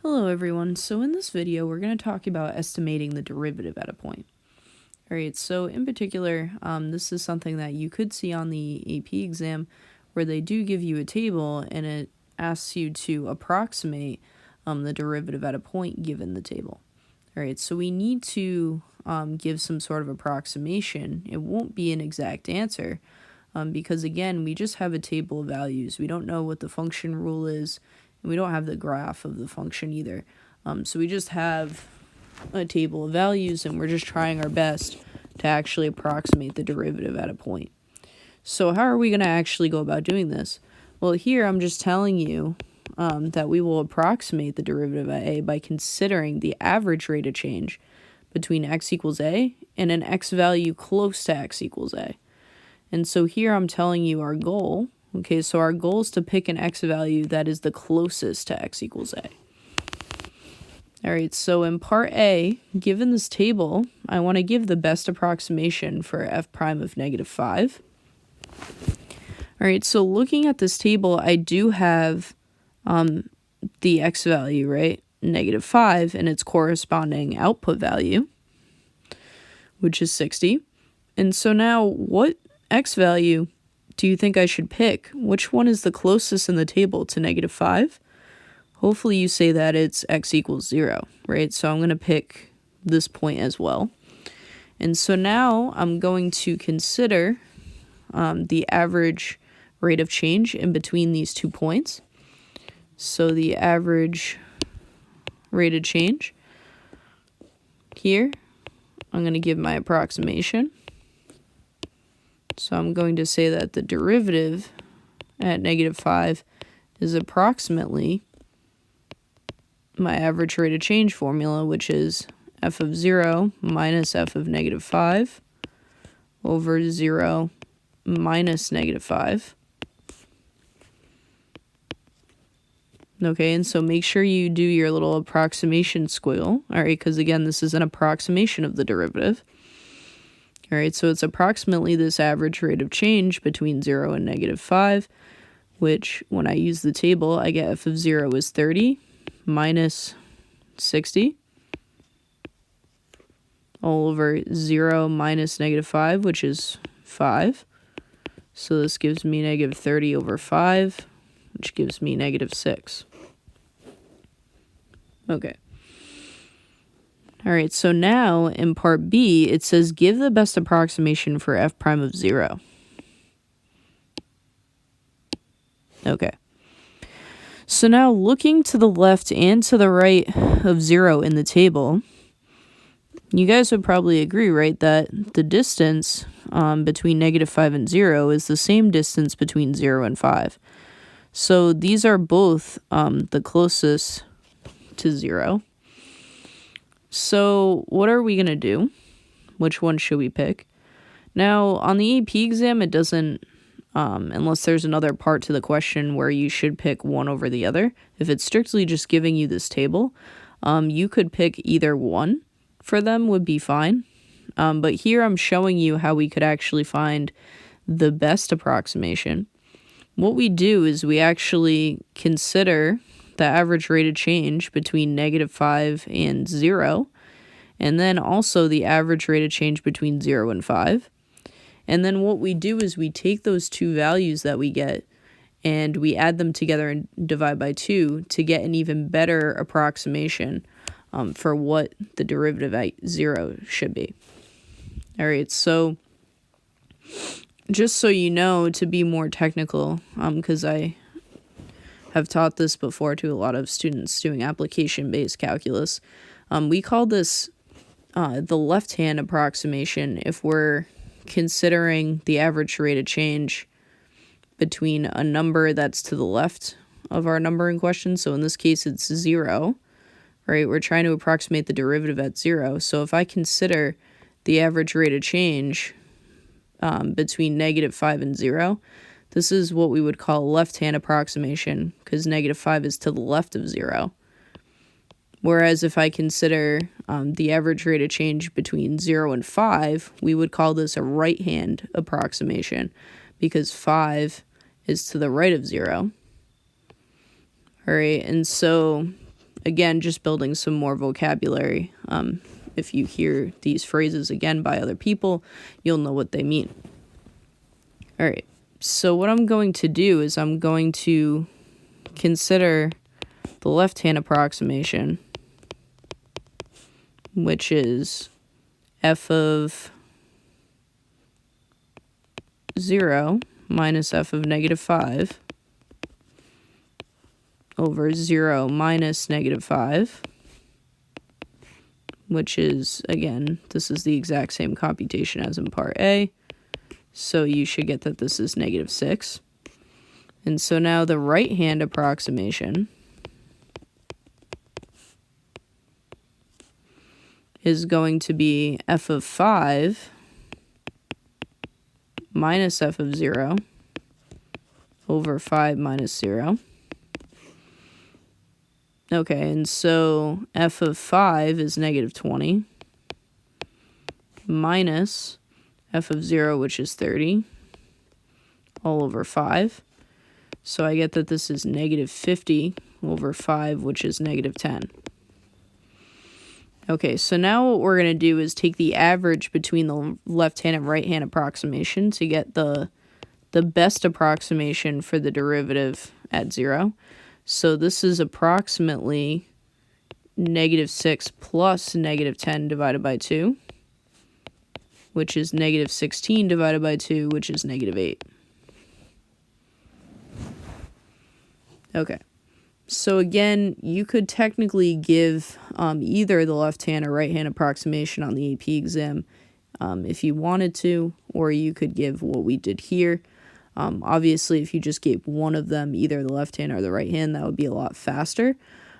Hello everyone, so in this video we're going to talk about estimating the derivative at a point. Alright, so in particular, this is something that you could see on the AP exam where they do give you a table and it asks you to approximate the derivative at a point given the table. Alright, so we need to give some sort of approximation. It won't be an exact answer because again, we just have a table of values. We don't know what the function rule is. And we don't have the graph of the function either. So we just have a table of values and we're just trying our best to actually approximate the derivative at a point. So how are we going to actually go about doing this? Well, here I'm just telling you that we will approximate the derivative at a by considering the average rate of change between x equals a and an x value close to x equals a. And so here I'm telling you our goal. Okay, so our goal is to pick an x value that is the closest to x equals a. Alright, so in part A, given this table, I want to give the best approximation for f prime of -5. Alright, so looking at this table, I do have the x value, right? -5, and its corresponding output value, which is 60. And so now, what x value do you think I should pick? Which one is the closest in the table to -5? Hopefully you say that it's x equals 0, right? So I'm going to pick this point as well. And so now I'm going to consider the average rate of change in between these 2 points. So the average rate of change here, I'm going to give my approximation. So I'm going to say that the derivative at -5 is approximately my average rate of change formula, which is f of 0 minus f of -5 over 0 minus -5. Okay, and so make sure you do your little approximation squiggle, all right, because again, this is an approximation of the derivative. All right, so it's approximately this average rate of change between 0 and -5, which when I use the table, I get f of 0 is 30 minus 60 all over 0 minus -5, which is 5. So this gives me -30 over 5, which gives me -6. Okay. All right, so now in part B, it says give the best approximation for f prime of 0. Okay. So now looking to the left and to the right of 0 in the table, you guys would probably agree, right, that the distance between -5 and 0 is the same distance between 0 and 5. So these are both the closest to 0. So what are we going to do? Which one should we pick? Now, on the AP exam, it doesn't, unless there's another part to the question where you should pick one over the other. If it's strictly just giving you this table, you could pick either one for them would be fine. But here I'm showing you how we could actually find the best approximation. What we do is we actually consider the average rate of change between -5 and 0, and then also the average rate of change between 0 and 5. And then what we do is we take those two values that we get and we add them together and divide by 2 to get an even better approximation for what the derivative at 0 should be. All right, so just so you know, to be more technical, because I have taught this before to a lot of students doing application-based calculus. We call this the left-hand approximation if we're considering the average rate of change between a number that's to the left of our number in question. So in this case, it's 0, right? We're trying to approximate the derivative at 0. So if I consider the average rate of change between -5 and 0, this is what we would call a left-hand approximation because -5 is to the left of 0. Whereas if I consider the average rate of change between 0 and 5, we would call this a right-hand approximation because 5 is to the right of 0. All right, and so again, just building some more vocabulary. If you hear these phrases again by other people, you'll know what they mean. All right, so what I'm going to do is I'm going to consider the left-hand approximation, which is f of 0 minus f of negative 5 over 0 minus negative 5, which is, again, this is the exact same computation as in part A, so you should get that this is negative 6. And so now the right-hand approximation is going to be f of 5 minus f of 0 over 5 minus 0. Okay, and so f of 5 is negative 20 minus f of 0, which is 30, all over 5. So I get that this is negative 50 over 5, which is negative 10. Okay, so now what we're going to do is take the average between the left-hand and right-hand approximation to get the best approximation for the derivative at 0. So this is approximately negative 6 plus negative 10 divided by 2, which is negative 16 divided by 2, which is negative 8. Okay, so again, you could technically give either the left-hand or right-hand approximation on the AP exam if you wanted to, or you could give what we did here. Obviously, if you just gave one of them, either the left hand or the right hand, that would be a lot faster.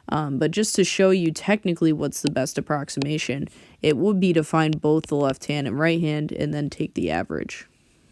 But just to show you technically what's the best approximation, it would be to find both the left hand and right hand and then take the average.